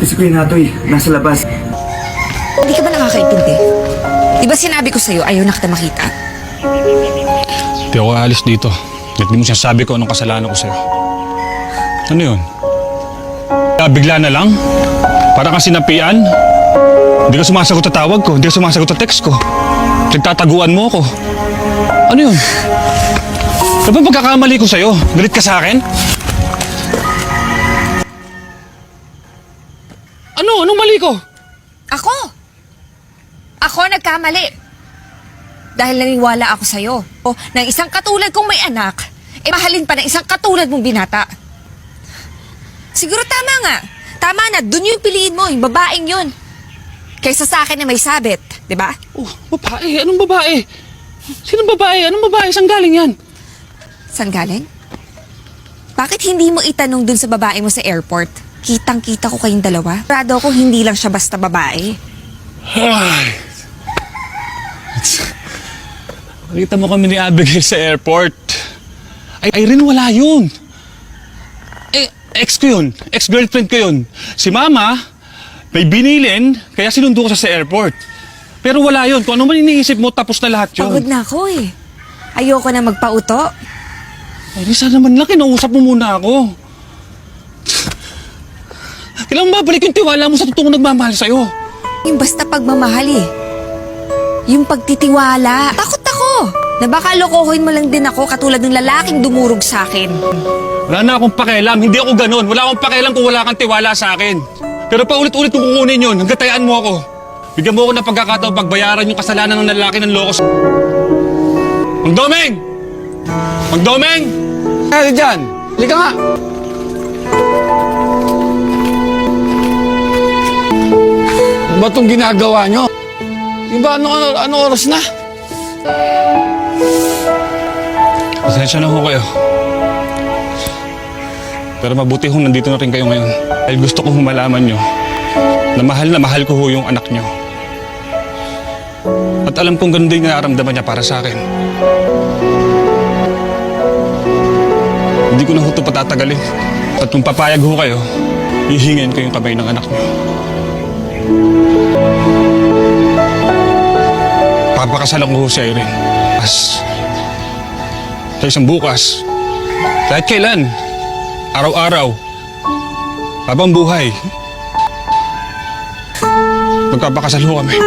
Ate, si Kuya Natoy, nasa labas. Hindi ka ba nakakaintindi? Di ba sinabi ko sa'yo ayaw na kita makita? Hindi ako aalis dito. Hindi mo sinasabi ko anong kasalanan ko sa'yo. Ano yun? Bigla na lang? Para kang sinapian? Hindi ka sumasagot sa tawag ko, hindi ka sumasagot sa text ko. Nagtataguan mo ako. Ano yun? Ano ba pagkakamali ko sa'yo? Galit ka sa akin? Ano? Anong mali ko? Ako nagkamali. Dahil naniwala ako sa'yo. O, ng isang katulad kong may anak, mahalin pa ng isang katulad mong binata. Siguro tama nga. Tama na, dun yung piliin mo, yung babaeng yun. Kaysa sa akin na may sabit, di ba? Oh, babae? Anong babae? Sinong babae? Anong babae? Saan galing yan? Saan galing? Bakit hindi mo itanong dun sa babae mo sa airport? Kitang-kita ko kayong dalawa. Rado ko hindi lang siya basta babae. Ay. Nakita mo kami ni Abigail sa airport. Ay rin wala yun. Ex ko yun. Ex-girlfriend ko yun. Si Mama, may binilin, kaya sinundo ko siya sa airport. Pero wala yun. Kung ano man iniisip mo, tapos na lahat yun. Pagod na ako eh. Ayoko na magpauto. Ay, Risa naman lang, kinausap mo muna ako. Kailangan mabalik yung tiwala mo sa totoong nagmamahal sa'yo. Yung basta pagmamahal eh. Yung pagtitiwala. Takot ako na baka lokohin mo lang din ako katulad ng lalaking dumurog sa akin. Wala na akong pakialam. Hindi ako ganun. Wala akong pakialam kung wala kang tiwala sa akin. Pero paulit-ulit kong kukunin yun. Hanggang tayaan mo ako. Bigyan mo ako ng pagkakataon pagbayaran yung kasalanan ng lalaki ng lokos. Mang Domeng! Mang Domeng! Ano dyan? Halika nga! Ano ba itong ginagawa nyo? Di ba ano oras na? Pasensya na ho kayo. Pero mabuti hong nandito na rin kayo ngayon. Dahil gusto ko humalaman nyo na mahal ko ho yung anak nyo. At alam kong ganun din nararamdaman niya para sa akin. Hindi ko na ho ito patatagalin. At kung papayag ho kayo, hihingin ko yung kamay ng anak nyo. Papakasalan ko ho si Irene. Sa isang bukas, kahit kailan, araw-araw, habang buhay, magpapakasal ho kami.